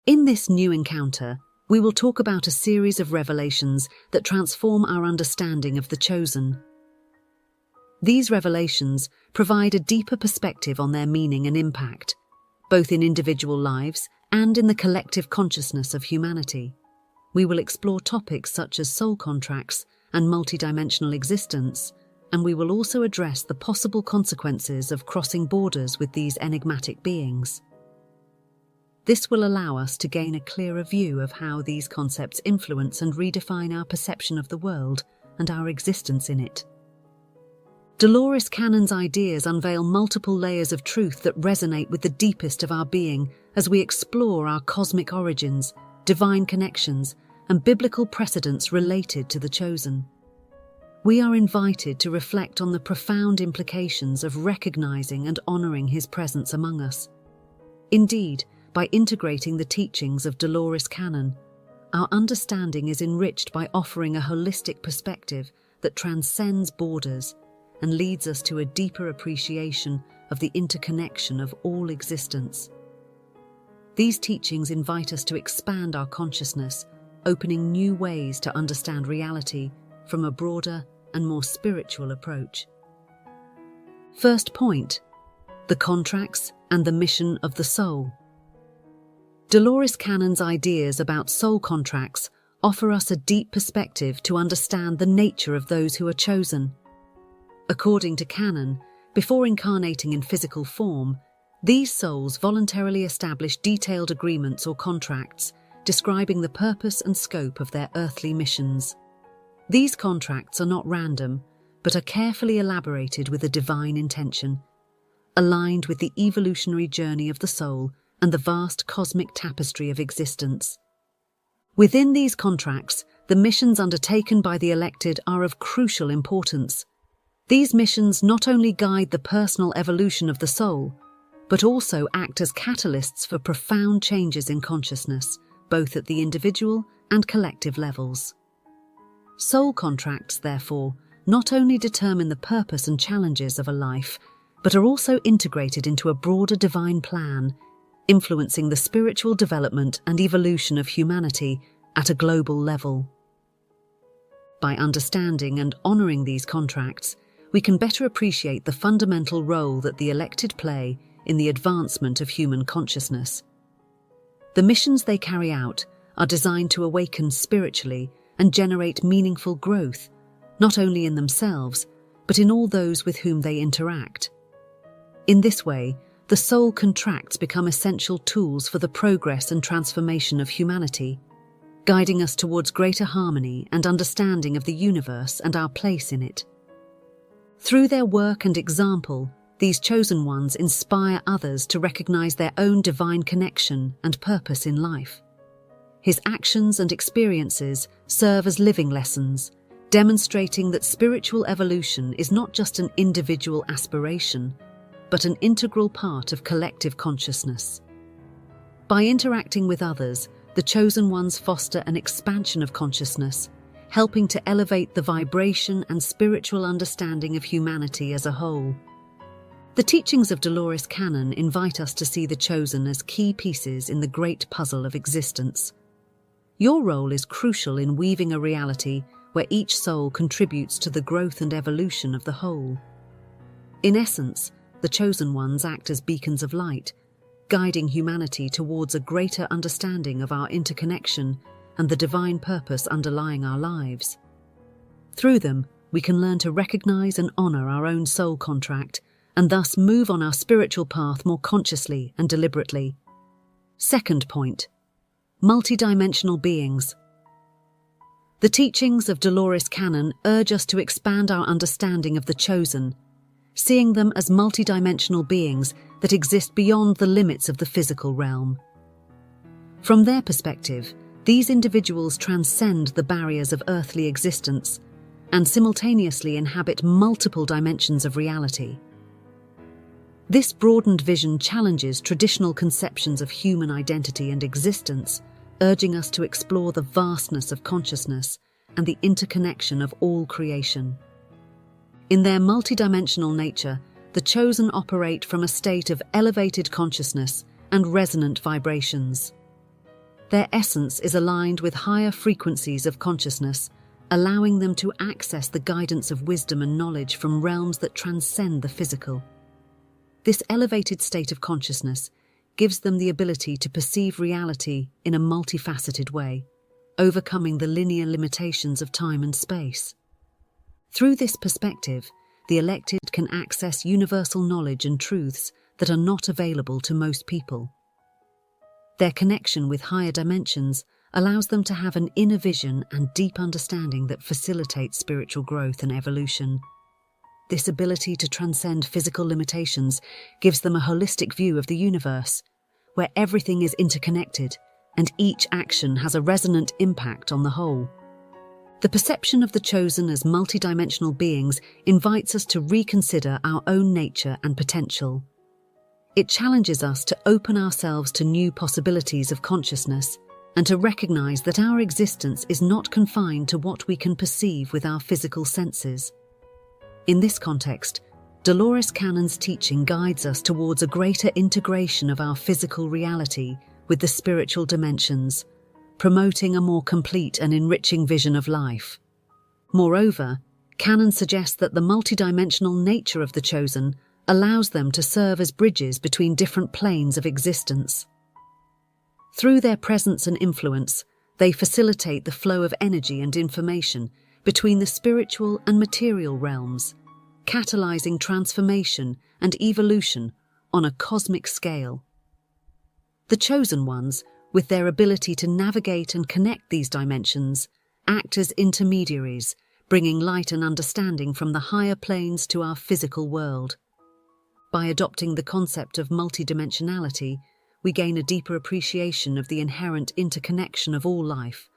In this new encounter, we will talk about a series of revelations that transform our understanding of the chosen. These revelations provide a deeper perspective on their meaning and impact, both in individual lives and in the collective consciousness of humanity. We will explore topics such as soul contracts and multidimensional existence, and we will also address the possible consequences of crossing borders with these enigmatic beings. This will allow us to gain a clearer view of how these concepts influence and redefine our perception of the world and our existence in it. Dolores Cannon's ideas unveil multiple layers of truth that resonate with the deepest of our being as we explore our cosmic origins, divine connections, and biblical precedents related to the chosen. We are invited to reflect on the profound implications of recognizing and honoring his presence among us. Indeed, by integrating the teachings of Dolores Cannon, our understanding is enriched by offering a holistic perspective that transcends borders and leads us to a deeper appreciation of the interconnection of all existence. These teachings invite us to expand our consciousness, opening new ways to understand reality from a broader and more spiritual approach. First point: the contracts and the mission of the soul. Dolores Cannon's ideas about soul contracts offer us a deep perspective to understand the nature of those who are chosen. According to Cannon, before incarnating in physical form, these souls voluntarily establish detailed agreements or contracts describing the purpose and scope of their earthly missions. These contracts are not random, but are carefully elaborated with a divine intention, aligned with the evolutionary journey of the soul and the vast cosmic tapestry of existence. Within these contracts, the missions undertaken by the elected are of crucial importance. These missions not only guide the personal evolution of the soul, but also act as catalysts for profound changes in consciousness, both at the individual and collective levels. Soul contracts, therefore, not only determine the purpose and challenges of a life, but are also integrated into a broader divine plan, influencing the spiritual development and evolution of humanity at a global level. By understanding and honoring these contracts, we can better appreciate the fundamental role that the elected play in the advancement of human consciousness. The missions they carry out are designed to awaken spiritually and generate meaningful growth, not only in themselves, but in all those with whom they interact. In this way, the soul contracts become essential tools for the progress and transformation of humanity, guiding us towards greater harmony and understanding of the universe and our place in it. Through their work and example, these chosen ones inspire others to recognize their own divine connection and purpose in life. His actions and experiences serve as living lessons, demonstrating that spiritual evolution is not just an individual aspiration, but an integral part of collective consciousness. By interacting with others, the chosen ones foster an expansion of consciousness, helping to elevate the vibration and spiritual understanding of humanity as a whole. The teachings of Dolores Cannon invite us to see the chosen as key pieces in the great puzzle of existence. Your role is crucial in weaving a reality where each soul contributes to the growth and evolution of the whole. In essence, the chosen ones act as beacons of light, guiding humanity towards a greater understanding of our interconnection and the divine purpose underlying our lives. Through them, we can learn to recognize and honor our own soul contract and thus move on our spiritual path more consciously and deliberately. Second point: multidimensional beings. The teachings of Dolores Cannon urge us to expand our understanding of the chosen, seeing them as multidimensional beings that exist beyond the limits of the physical realm. From their perspective, these individuals transcend the barriers of earthly existence and simultaneously inhabit multiple dimensions of reality. This broadened vision challenges traditional conceptions of human identity and existence, urging us to explore the vastness of consciousness and the interconnection of all creation. In their multidimensional nature, the chosen operate from a state of elevated consciousness and resonant vibrations. Their essence is aligned with higher frequencies of consciousness, allowing them to access the guidance of wisdom and knowledge from realms that transcend the physical. This elevated state of consciousness gives them the ability to perceive reality in a multifaceted way, overcoming the linear limitations of time and space. Through this perspective, the elected can access universal knowledge and truths that are not available to most people. Their connection with higher dimensions allows them to have an inner vision and deep understanding that facilitates spiritual growth and evolution. This ability to transcend physical limitations gives them a holistic view of the universe, where everything is interconnected and each action has a resonant impact on the whole. The perception of the chosen as multidimensional beings invites us to reconsider our own nature and potential. It challenges us to open ourselves to new possibilities of consciousness and to recognize that our existence is not confined to what we can perceive with our physical senses. In this context, Dolores Cannon's teaching guides us towards a greater integration of our physical reality with the spiritual dimensions, promoting a more complete and enriching vision of life. Moreover, Cannon suggests that the multidimensional nature of the chosen allows them to serve as bridges between different planes of existence. Through their presence and influence, they facilitate the flow of energy and information between the spiritual and material realms, catalyzing transformation and evolution on a cosmic scale. The chosen ones, with their ability to navigate and connect these dimensions, act as intermediaries, bringing light and understanding from the higher planes to our physical world. By adopting the concept of multidimensionality, we gain a deeper appreciation of the inherent interconnection of all life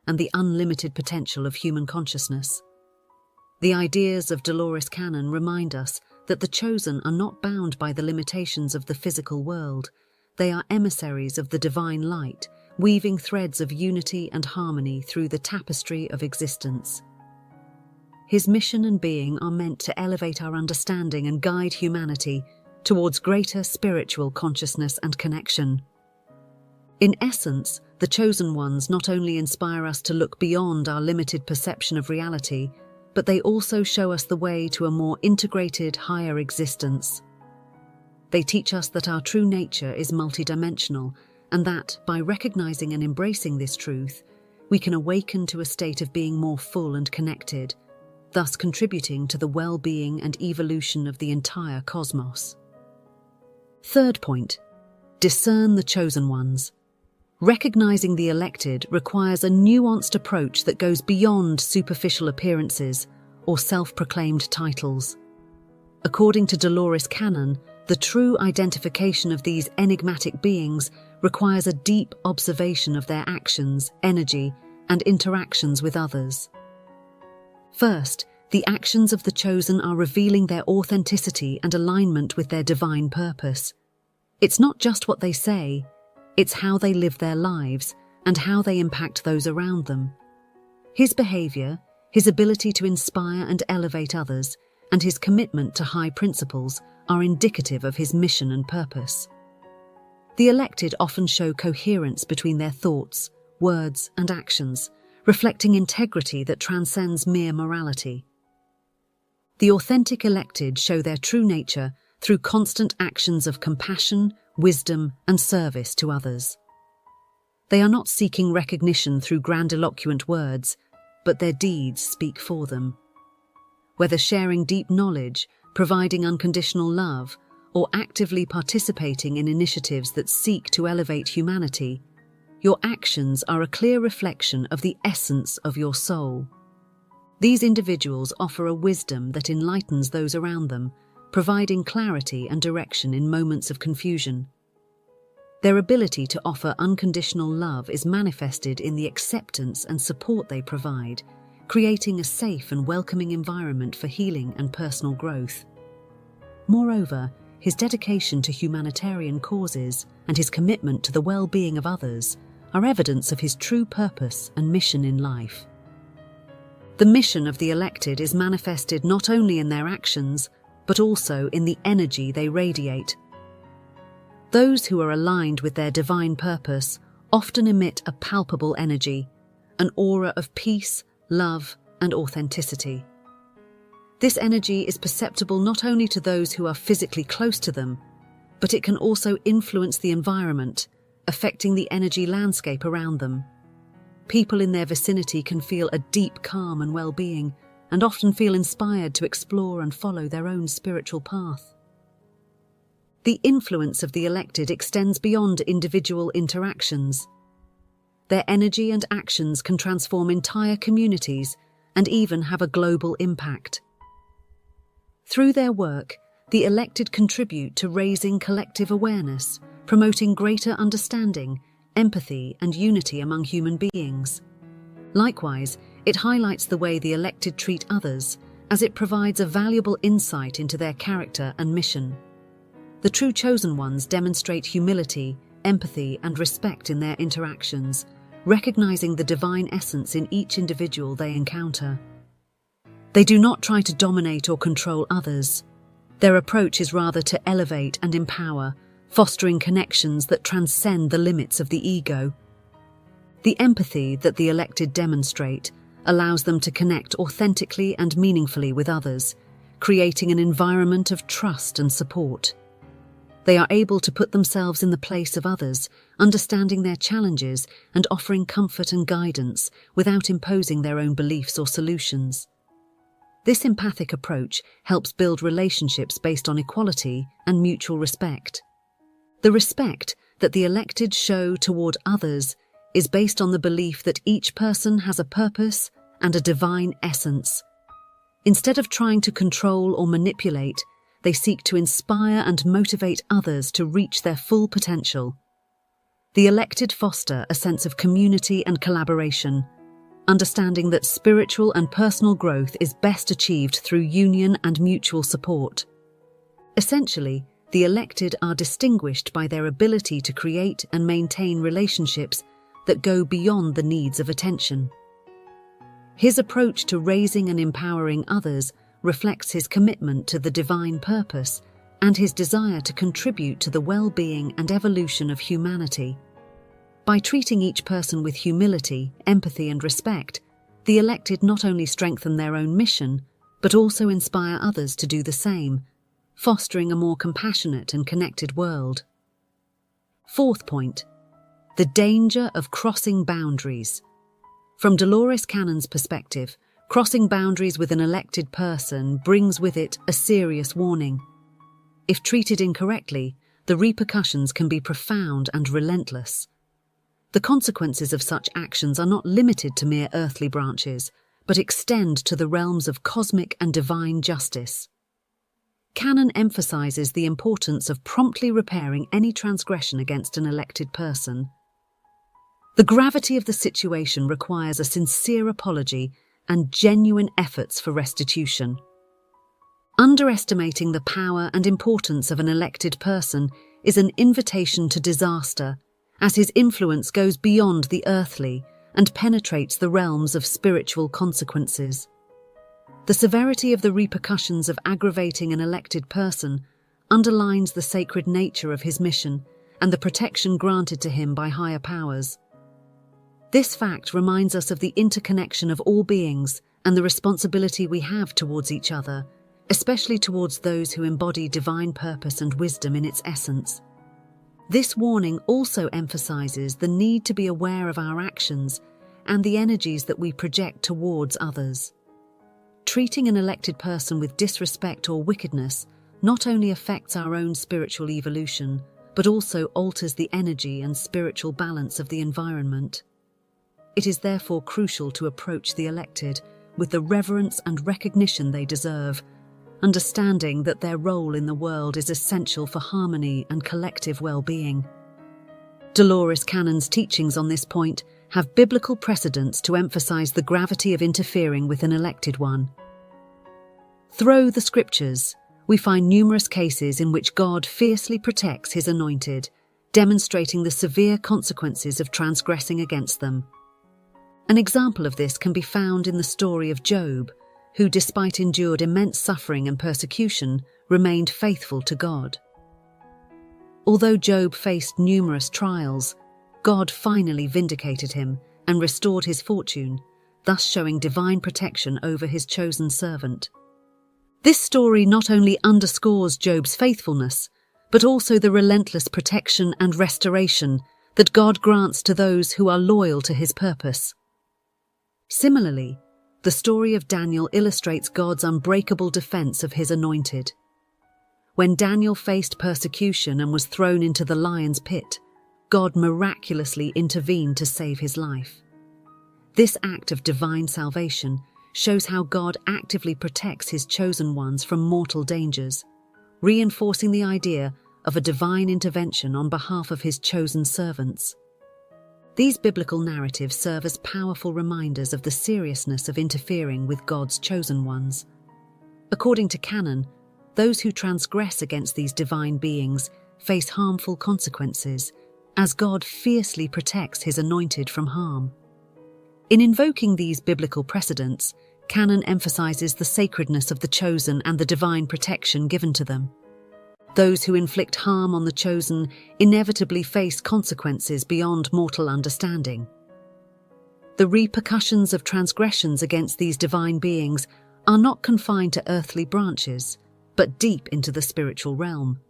and the unlimited potential of human consciousness. The ideas of Dolores Cannon remind us that the chosen are not bound by the limitations of the physical world. They are emissaries of the divine light, weaving threads of unity and harmony through the tapestry of existence. His mission and being are meant to elevate our understanding and guide humanity towards greater spiritual consciousness and connection. In essence, the chosen ones not only inspire us to look beyond our limited perception of reality, but they also show us the way to a more integrated, higher existence. They teach us that our true nature is multidimensional, and that, by recognizing and embracing this truth, we can awaken to a state of being more full and connected, thus contributing to the well-being and evolution of the entire cosmos. Third point, discern the chosen ones. Recognizing the elected requires a nuanced approach that goes beyond superficial appearances or self-proclaimed titles. According to Dolores Cannon, the true identification of these enigmatic beings requires a deep observation of their actions, energy, and interactions with others. First, the actions of the chosen are revealing their authenticity and alignment with their divine purpose. It's not just what they say, it's how they live their lives and how they impact those around them. His behavior, his ability to inspire and elevate others, and his commitment to high principles are indicative of his mission and purpose. The elected often show coherence between their thoughts, words, and actions, reflecting integrity that transcends mere morality. The authentic elected show their true nature through constant actions of compassion, wisdom, and service to others. They are not seeking recognition through grandiloquent words, but their deeds speak for them. Whether sharing deep knowledge, providing unconditional love, or actively participating in initiatives that seek to elevate humanity, your actions are a clear reflection of the essence of your soul. These individuals offer a wisdom that enlightens those around them, providing clarity and direction in moments of confusion. Their ability to offer unconditional love is manifested in the acceptance and support they provide, creating a safe and welcoming environment for healing and personal growth. Moreover, his dedication to humanitarian causes and his commitment to the well-being of others are evidence of his true purpose and mission in life. The mission of the elected is manifested not only in their actions, but also in the energy they radiate. Those who are aligned with their divine purpose often emit a palpable energy, an aura of peace, love, and authenticity. This energy is perceptible not only to those who are physically close to them, but it can also influence the environment, affecting the energy landscape around them. People in their vicinity can feel a deep calm and well-being, and often feel inspired to explore and follow their own spiritual path. The influence of the elected extends beyond individual interactions. Their energy and actions can transform entire communities and even have a global impact. Through their work, the elected contribute to raising collective awareness, promoting greater understanding, empathy, and unity among human beings. Likewise, it highlights the way the elected treat others, as it provides a valuable insight into their character and mission. The true chosen ones demonstrate humility, empathy, and respect in their interactions, recognizing the divine essence in each individual they encounter. They do not try to dominate or control others. Their approach is rather to elevate and empower, fostering connections that transcend the limits of the ego. The empathy that the elected demonstrate allows them to connect authentically and meaningfully with others, creating an environment of trust and support. They are able to put themselves in the place of others, understanding their challenges and offering comfort and guidance without imposing their own beliefs or solutions. This empathic approach helps build relationships based on equality and mutual respect. The respect that the elected show toward others is based on the belief that each person has a purpose and a divine essence. Instead of trying to control or manipulate, they seek to inspire and motivate others to reach their full potential. The elected foster a sense of community and collaboration, understanding that spiritual and personal growth is best achieved through union and mutual support. Essentially, the elected are distinguished by their ability to create and maintain relationships that go beyond the needs of attention. His approach to raising and empowering others reflects his commitment to the divine purpose and his desire to contribute to the well-being and evolution of humanity. By treating each person with humility, empathy, and respect, the elected not only strengthen their own mission, but also inspire others to do the same, fostering a more compassionate and connected world. Fourth point, the danger of crossing boundaries. From Dolores Cannon's perspective, crossing boundaries with an elected person brings with it a serious warning. If treated incorrectly, the repercussions can be profound and relentless. The consequences of such actions are not limited to mere earthly branches, but extend to the realms of cosmic and divine justice. Cannon emphasizes the importance of promptly repairing any transgression against an elected person. The gravity of the situation requires a sincere apology and genuine efforts for restitution. Underestimating the power and importance of an elected person is an invitation to disaster, as his influence goes beyond the earthly and penetrates the realms of spiritual consequences. The severity of the repercussions of aggravating an elected person underlines the sacred nature of his mission and the protection granted to him by higher powers. This fact reminds us of the interconnection of all beings and the responsibility we have towards each other, especially towards those who embody divine purpose and wisdom in its essence. This warning also emphasizes the need to be aware of our actions and the energies that we project towards others. Treating an elected person with disrespect or wickedness not only affects our own spiritual evolution, but also alters the energy and spiritual balance of the environment. It is therefore crucial to approach the elected with the reverence and recognition they deserve, understanding that their role in the world is essential for harmony and collective well-being. Dolores Cannon's teachings on this point have biblical precedents to emphasize the gravity of interfering with an elected one. Through the scriptures, we find numerous cases in which God fiercely protects his anointed, demonstrating the severe consequences of transgressing against them. An example of this can be found in the story of Job, who, despite endured immense suffering and persecution, remained faithful to God. Although Job faced numerous trials, God finally vindicated him and restored his fortune, thus showing divine protection over his chosen servant. This story not only underscores Job's faithfulness, but also the relentless protection and restoration that God grants to those who are loyal to his purpose. Similarly, the story of Daniel illustrates God's unbreakable defense of his anointed. When Daniel faced persecution and was thrown into the lion's pit, God miraculously intervened to save his life. This act of divine salvation shows how God actively protects his chosen ones from mortal dangers, reinforcing the idea of a divine intervention on behalf of his chosen servants. These biblical narratives serve as powerful reminders of the seriousness of interfering with God's chosen ones. According to canon, those who transgress against these divine beings face harmful consequences, as God fiercely protects his anointed from harm. In invoking these biblical precedents, canon emphasizes the sacredness of the chosen and the divine protection given to them. Those who inflict harm on the chosen inevitably face consequences beyond mortal understanding. The repercussions of transgressions against these divine beings are not confined to earthly branches, but deep into the spiritual realm.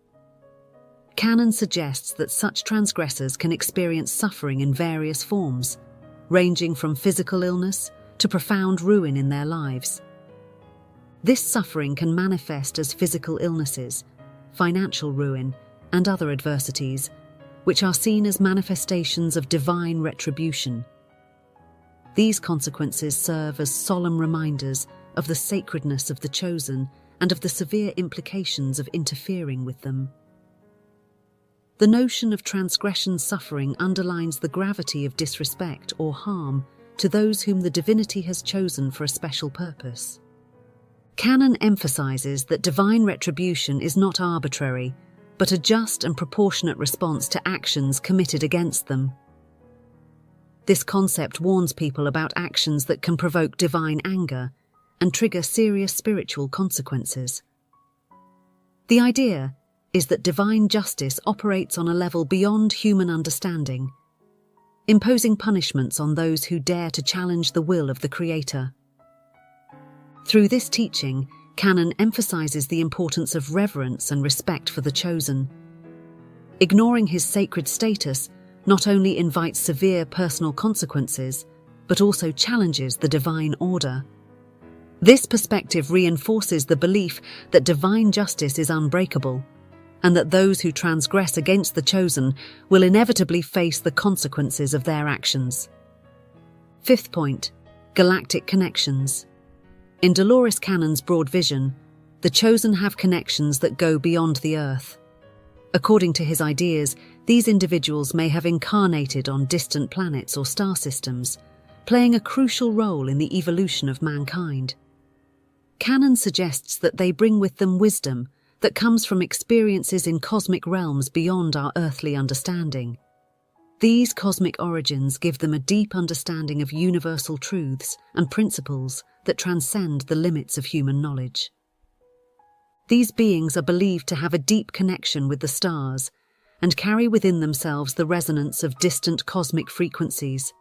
Canon suggests that such transgressors can experience suffering in various forms, ranging from physical illness to profound ruin in their lives. This suffering can manifest as physical illnesses, financial ruin, and other adversities, which are seen as manifestations of divine retribution. These consequences serve as solemn reminders of the sacredness of the chosen and of the severe implications of interfering with them. The notion of transgression suffering underlines the gravity of disrespect or harm to those whom the divinity has chosen for a special purpose. Canon emphasizes that divine retribution is not arbitrary, but a just and proportionate response to actions committed against them. This concept warns people about actions that can provoke divine anger and trigger serious spiritual consequences. The idea is that divine justice operates on a level beyond human understanding, imposing punishments on those who dare to challenge the will of the Creator. Through this teaching, canon emphasizes the importance of reverence and respect for the chosen. Ignoring his sacred status not only invites severe personal consequences, but also challenges the divine order. This perspective reinforces the belief that divine justice is unbreakable, and that those who transgress against the chosen will inevitably face the consequences of their actions. Fifth point, galactic connections. In Dolores Cannon's broad vision, the chosen have connections that go beyond the Earth. According to his ideas, these individuals may have incarnated on distant planets or star systems, playing a crucial role in the evolution of mankind. Cannon suggests that they bring with them wisdom that comes from experiences in cosmic realms beyond our earthly understanding. These cosmic origins give them a deep understanding of universal truths and principles that transcend the limits of human knowledge. These beings are believed to have a deep connection with the stars and carry within themselves the resonance of distant cosmic frequencies.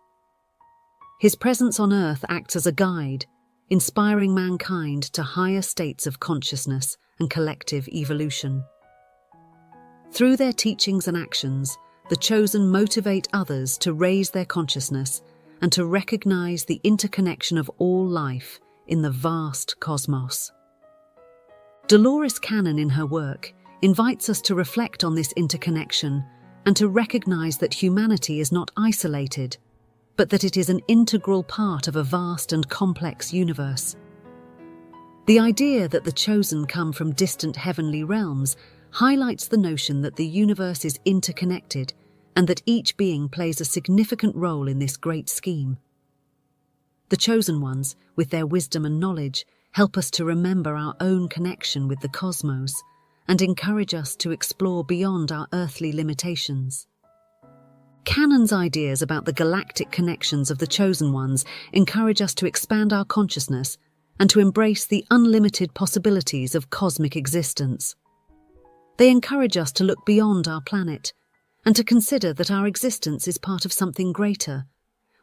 His presence on Earth acts as a guide, inspiring mankind to higher states of consciousness and collective evolution. Through their teachings and actions, the chosen motivate others to raise their consciousness and to recognize the interconnection of all life in the vast cosmos. Dolores Cannon, in her work, invites us to reflect on this interconnection and to recognize that humanity is not isolated, but that it is an integral part of a vast and complex universe. The idea that the chosen come from distant heavenly realms highlights the notion that the universe is interconnected and that each being plays a significant role in this great scheme. The chosen ones, with their wisdom and knowledge, help us to remember our own connection with the cosmos and encourage us to explore beyond our earthly limitations. Cannon's ideas about the galactic connections of the chosen ones encourage us to expand our consciousness and to embrace the unlimited possibilities of cosmic existence. They encourage us to look beyond our planet and to consider that our existence is part of something greater,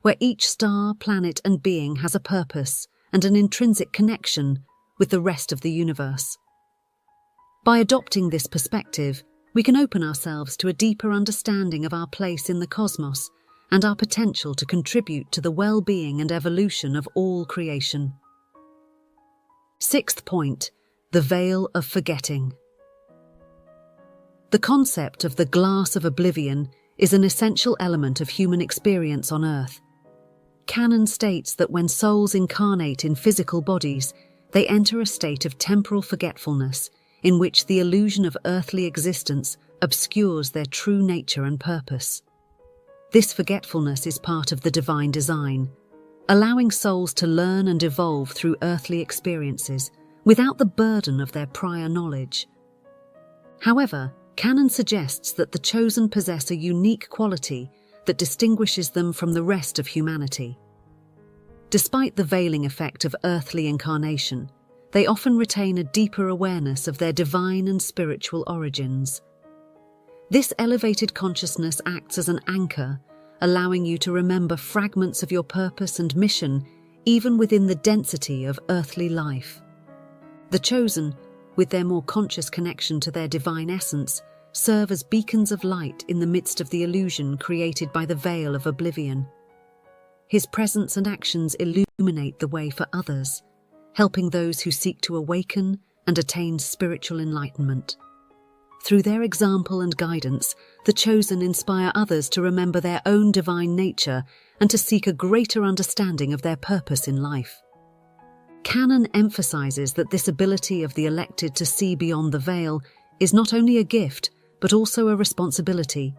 where each star, planet, and being has a purpose and an intrinsic connection with the rest of the universe. By adopting this perspective, we can open ourselves to a deeper understanding of our place in the cosmos and our potential to contribute to the well-being and evolution of all creation. Sixth point, the veil of forgetting. The concept of the glass of oblivion is an essential element of human experience on Earth. Canon states that when souls incarnate in physical bodies, they enter a state of temporal forgetfulness in which the illusion of earthly existence obscures their true nature and purpose. This forgetfulness is part of the divine design, allowing souls to learn and evolve through earthly experiences without the burden of their prior knowledge. However, Canon suggests that the chosen possess a unique quality that distinguishes them from the rest of humanity. Despite the veiling effect of earthly incarnation, they often retain a deeper awareness of their divine and spiritual origins. This elevated consciousness acts as an anchor, allowing you to remember fragments of your purpose and mission even within the density of earthly life. The chosen, with their more conscious connection to their divine essence, serve as beacons of light in the midst of the illusion created by the veil of oblivion. His presence and actions illuminate the way for others, helping those who seek to awaken and attain spiritual enlightenment. Through their example and guidance, the chosen inspire others to remember their own divine nature and to seek a greater understanding of their purpose in life. Canon emphasizes that this ability of the elected to see beyond the veil is not only a gift, but also a responsibility.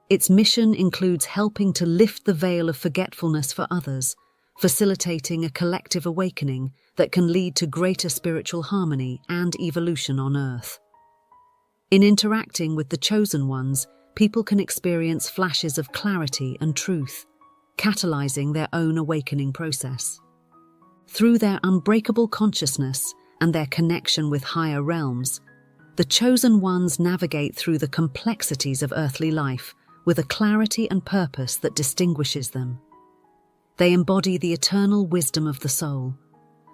Its mission includes helping to lift the veil of forgetfulness for others, facilitating a collective awakening that can lead to greater spiritual harmony and evolution on Earth. In interacting with the chosen ones, people can experience flashes of clarity and truth, catalyzing their own awakening process. Through their unbreakable consciousness and their connection with higher realms, the chosen ones navigate through the complexities of earthly life with a clarity and purpose that distinguishes them. They embody the eternal wisdom of the soul,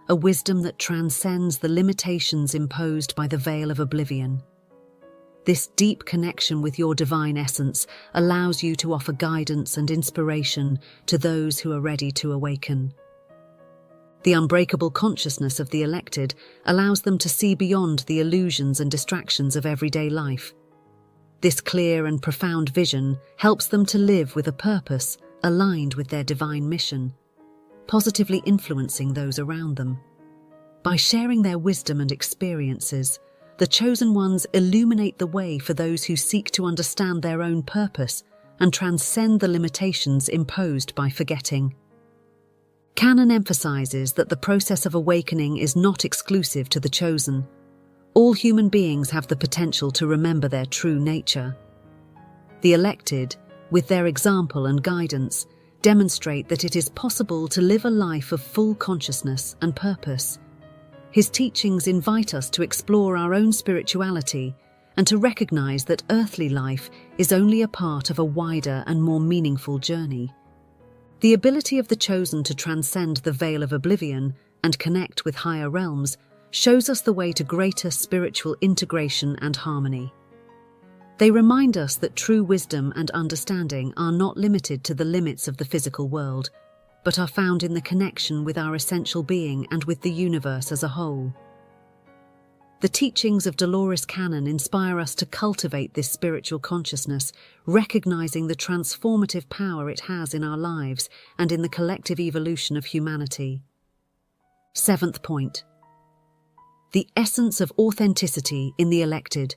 a wisdom that transcends the limitations imposed by the veil of oblivion. This deep connection with your divine essence allows you to offer guidance and inspiration to those who are ready to awaken. The unbreakable consciousness of the elected allows them to see beyond the illusions and distractions of everyday life. This clear and profound vision helps them to live with a purpose aligned with their divine mission, positively influencing those around them. By sharing their wisdom and experiences, the chosen ones illuminate the way for those who seek to understand their own purpose and transcend the limitations imposed by forgetting. Canon emphasizes that the process of awakening is not exclusive to the chosen. All human beings have the potential to remember their true nature. The elected, with their example and guidance, demonstrate that it is possible to live a life of full consciousness and purpose. His teachings invite us to explore our own spirituality and to recognize that earthly life is only a part of a wider and more meaningful journey. The ability of the chosen to transcend the veil of oblivion and connect with higher realms shows us the way to greater spiritual integration and harmony. They remind us that true wisdom and understanding are not limited to the limits of the physical world, but are found in the connection with our essential being and with the universe as a whole. The teachings of Dolores Canon inspire us to cultivate this spiritual consciousness, recognizing the transformative power it has in our lives and in the collective evolution of humanity. Seventh point. The essence of authenticity in the elected.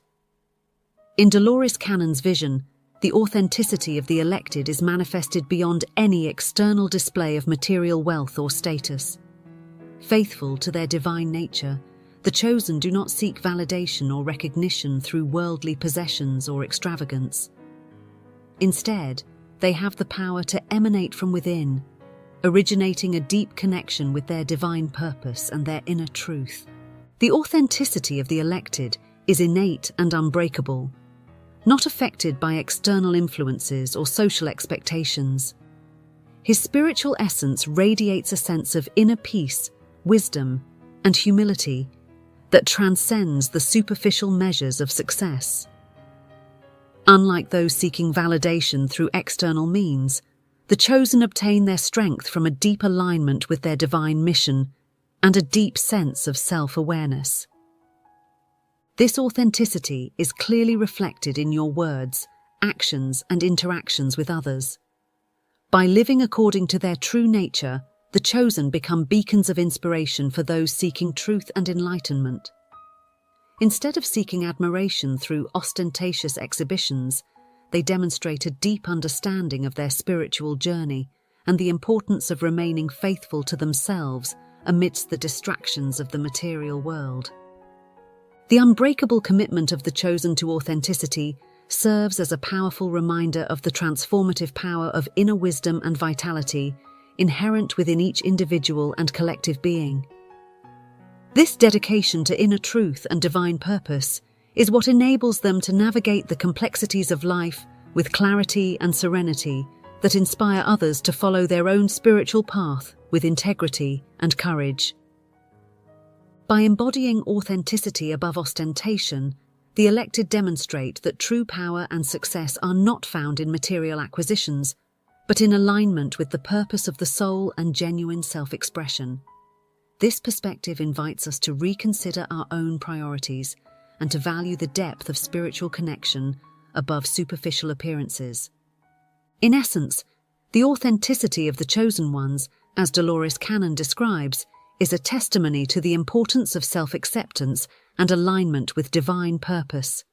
In Dolores Canon's vision, the authenticity of the elected is manifested beyond any external display of material wealth or status. Faithful to their divine nature, the chosen do not seek validation or recognition through worldly possessions or extravagance. Instead, they have the power to emanate from within, originating a deep connection with their divine purpose and their inner truth. The authenticity of the elected is innate and unbreakable. not affected by external influences or social expectations. His spiritual essence radiates a sense of inner peace, wisdom, and humility that transcends the superficial measures of success. Unlike those seeking validation through external means, the chosen obtain their strength from a deep alignment with their divine mission and a deep sense of self-awareness. This authenticity is clearly reflected in your words, actions, and interactions with others. By living according to their true nature, the chosen become beacons of inspiration for those seeking truth and enlightenment. Instead of seeking admiration through ostentatious exhibitions, they demonstrate a deep understanding of their spiritual journey and the importance of remaining faithful to themselves amidst the distractions of the material world. The unbreakable commitment of the chosen to authenticity serves as a powerful reminder of the transformative power of inner wisdom and vitality inherent within each individual and collective being. This dedication to inner truth and divine purpose is what enables them to navigate the complexities of life with clarity and serenity that inspire others to follow their own spiritual path with integrity and courage. By embodying authenticity above ostentation, the elected demonstrate that true power and success are not found in material acquisitions, but in alignment with the purpose of the soul and genuine self-expression. This perspective invites us to reconsider our own priorities and to value the depth of spiritual connection above superficial appearances. In essence, the authenticity of the chosen ones, as Dolores Cannon describes, is a testimony to the importance of self-acceptance and alignment with divine purpose.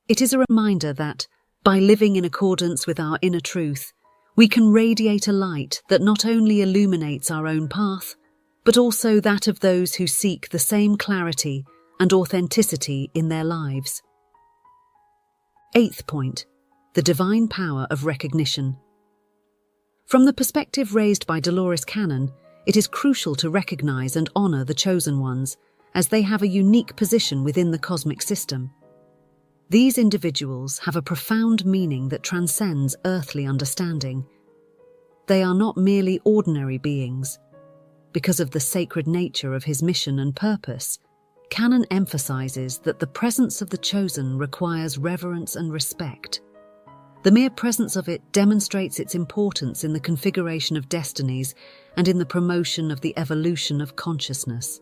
It is a reminder that, by living in accordance with our inner truth, we can radiate a light that not only illuminates our own path, but also that of those who seek the same clarity and authenticity in their lives. 8th point, the divine power of recognition. From the perspective raised by Dolores Cannon, it is crucial to recognize and honor the chosen ones, as they have a unique position within the cosmic system. These individuals have a profound meaning that transcends earthly understanding. They are not merely ordinary beings. Because of the sacred nature of his mission and purpose, Cannon emphasizes that the presence of the chosen requires reverence and respect. The mere presence of it demonstrates its importance in the configuration of destinies and in the promotion of the evolution of consciousness.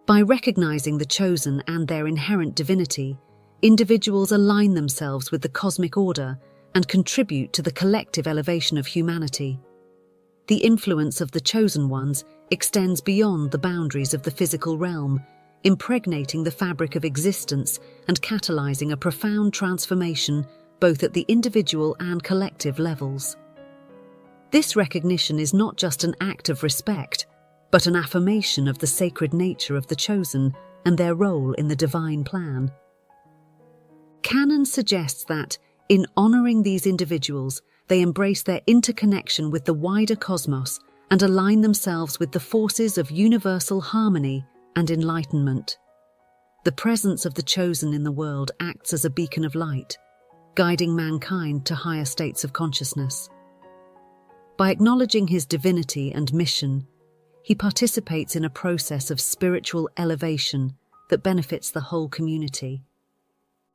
By recognizing the chosen and their inherent divinity, individuals align themselves with the cosmic order and contribute to the collective elevation of humanity. The influence of the chosen ones extends beyond the boundaries of the physical realm, impregnating the fabric of existence and catalyzing a profound transformation both at the individual and collective levels. This recognition is not just an act of respect, but an affirmation of the sacred nature of the chosen and their role in the divine plan. Cannon suggests that, in honoring these individuals, they embrace their interconnection with the wider cosmos and align themselves with the forces of universal harmony and enlightenment. The presence of the chosen in the world acts as a beacon of light, guiding mankind to higher states of consciousness. By acknowledging his divinity and mission, he participates in a process of spiritual elevation that benefits the whole community.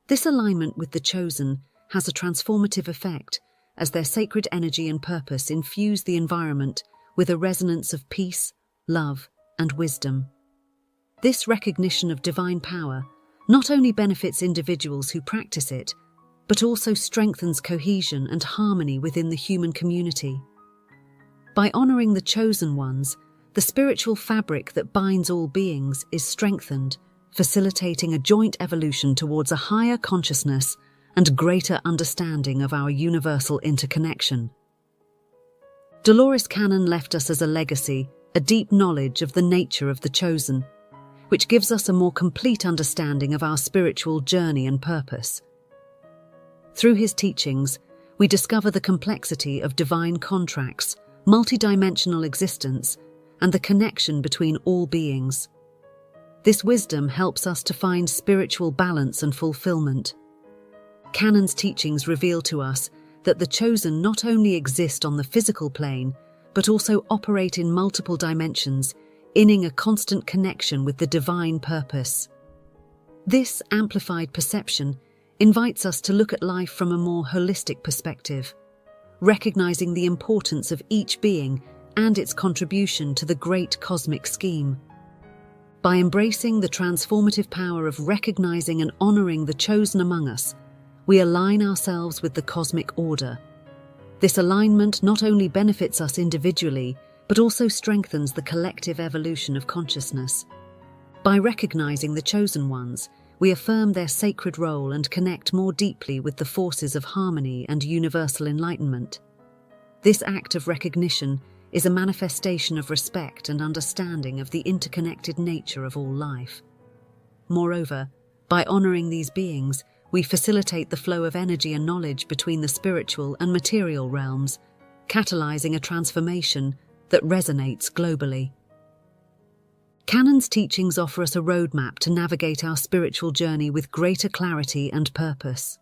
This alignment with the chosen has a transformative effect as their sacred energy and purpose infuse the environment with a resonance of peace, love, and wisdom. This recognition of divine power not only benefits individuals who practice it, but also strengthens cohesion and harmony within the human community. By honoring the chosen ones, the spiritual fabric that binds all beings is strengthened, facilitating a joint evolution towards a higher consciousness and greater understanding of our universal interconnection. Dolores Cannon left us as a legacy a deep knowledge of the nature of the chosen, which gives us a more complete understanding of our spiritual journey and purpose. Through his teachings, we discover the complexity of divine contracts, multidimensional existence, and the connection between all beings. This wisdom helps us to find spiritual balance and fulfillment, Canon's teachings reveal to us that the chosen not only exist on the physical plane, but also operate in multiple dimensions, inning a constant connection with the divine purpose. This amplified perception invites us to look at life from a more holistic perspective, recognizing the importance of each being and its contribution to the great cosmic scheme. By embracing the transformative power of recognizing and honoring the chosen among us, we align ourselves with the cosmic order. This alignment not only benefits us individually, but also strengthens the collective evolution of consciousness. By recognizing the chosen ones, we affirm their sacred role and connect more deeply with the forces of harmony and universal enlightenment. This act of recognition is a manifestation of respect and understanding of the interconnected nature of all life. Moreover, by honoring these beings, we facilitate the flow of energy and knowledge between the spiritual and material realms, catalyzing a transformation that resonates globally. Canon's teachings offer us a roadmap to navigate our spiritual journey with greater clarity and purpose.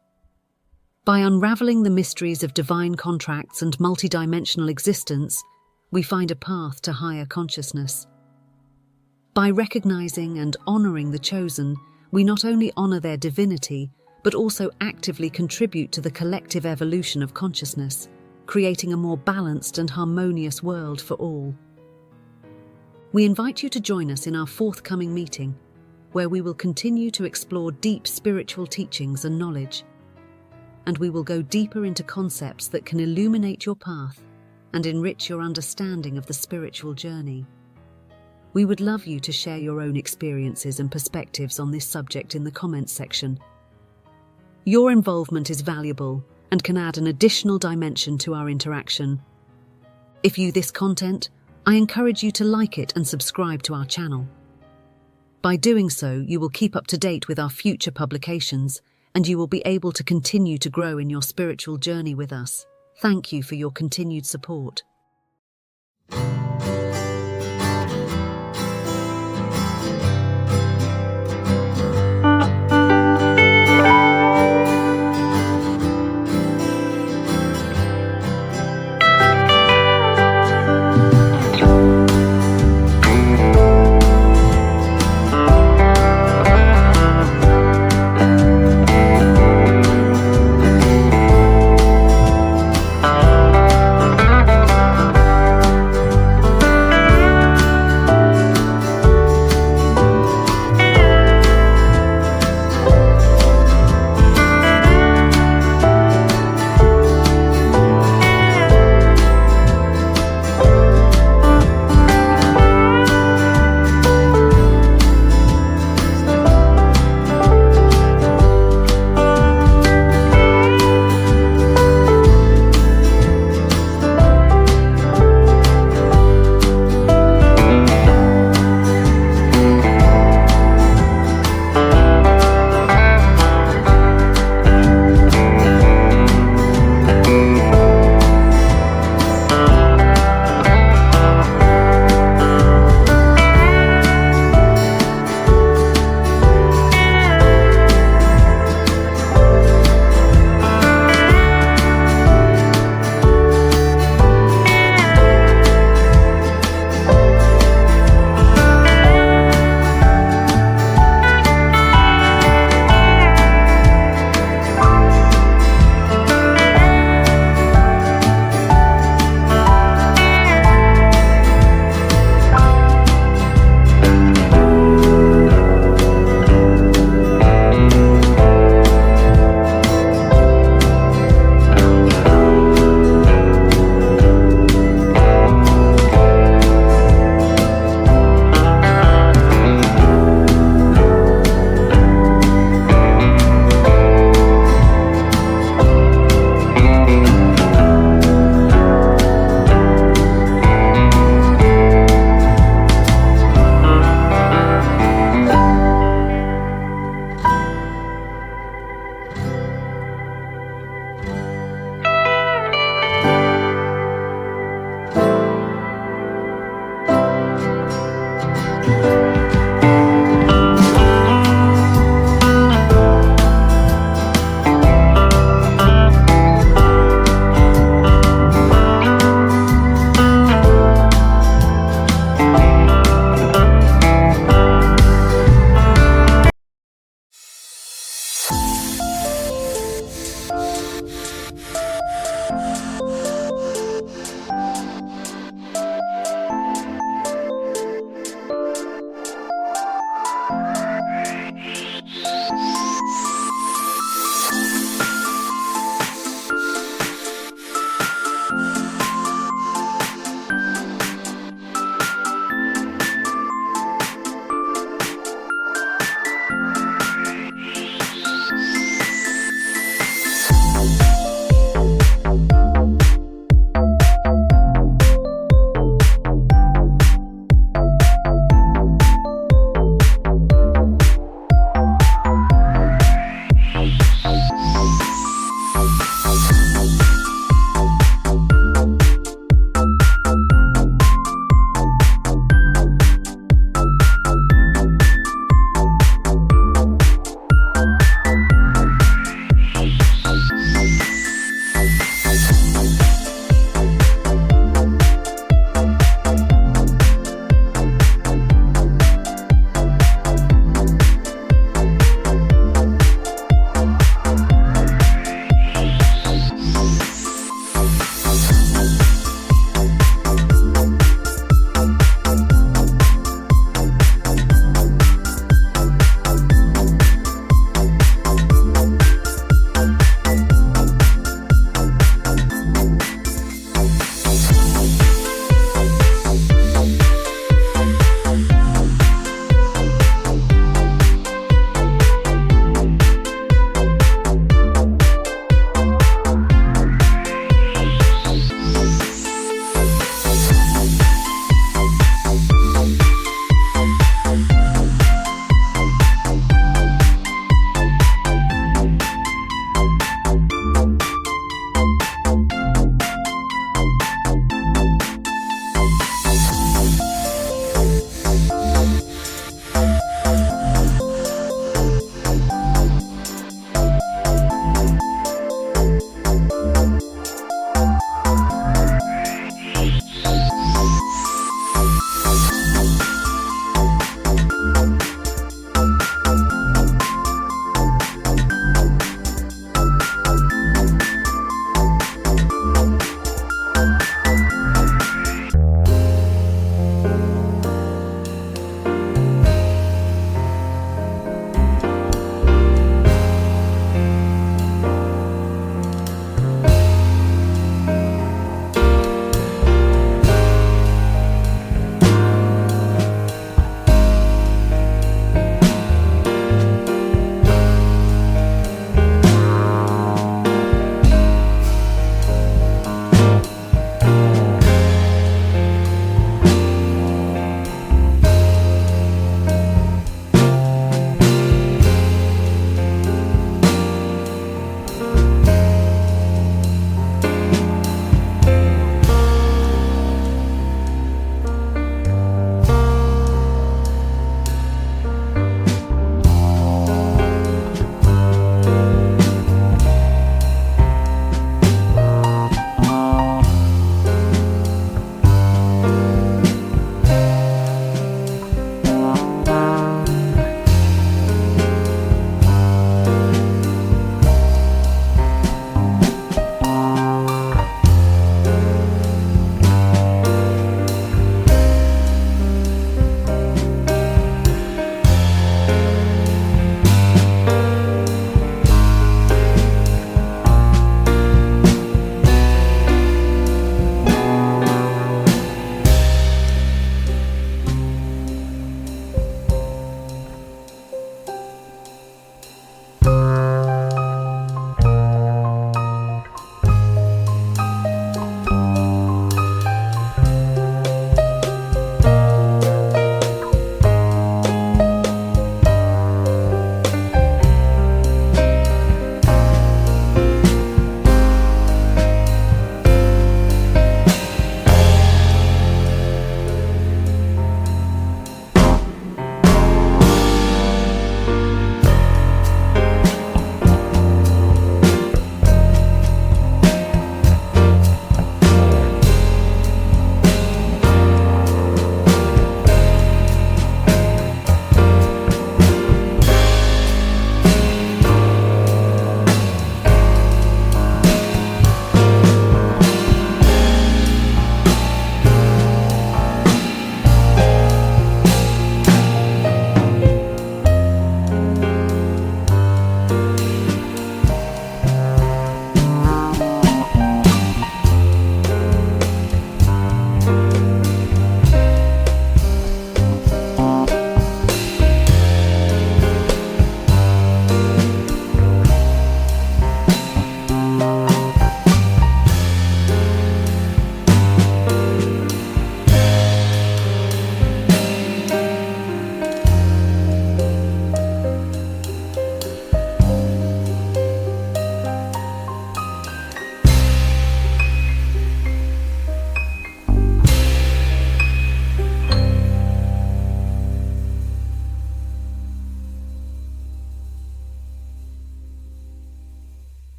By unraveling the mysteries of divine contracts and multidimensional existence, we find a path to higher consciousness. By recognizing and honoring the chosen, we not only honor their divinity, but also actively contribute to the collective evolution of consciousness, creating a more balanced and harmonious world for all. We invite you to join us in our forthcoming meeting, where we will continue to explore deep spiritual teachings and knowledge. And we will go deeper into concepts that can illuminate your path and enrich your understanding of the spiritual journey. We would love you to share your own experiences and perspectives on this subject in the comments section. Your involvement is valuable and can add an additional dimension to our interaction. If you this content, I encourage you to like it and subscribe to our channel. By doing so, you will keep up to date with our future publications, and you will be able to continue to grow in your spiritual journey with us. Thank you for your continued support.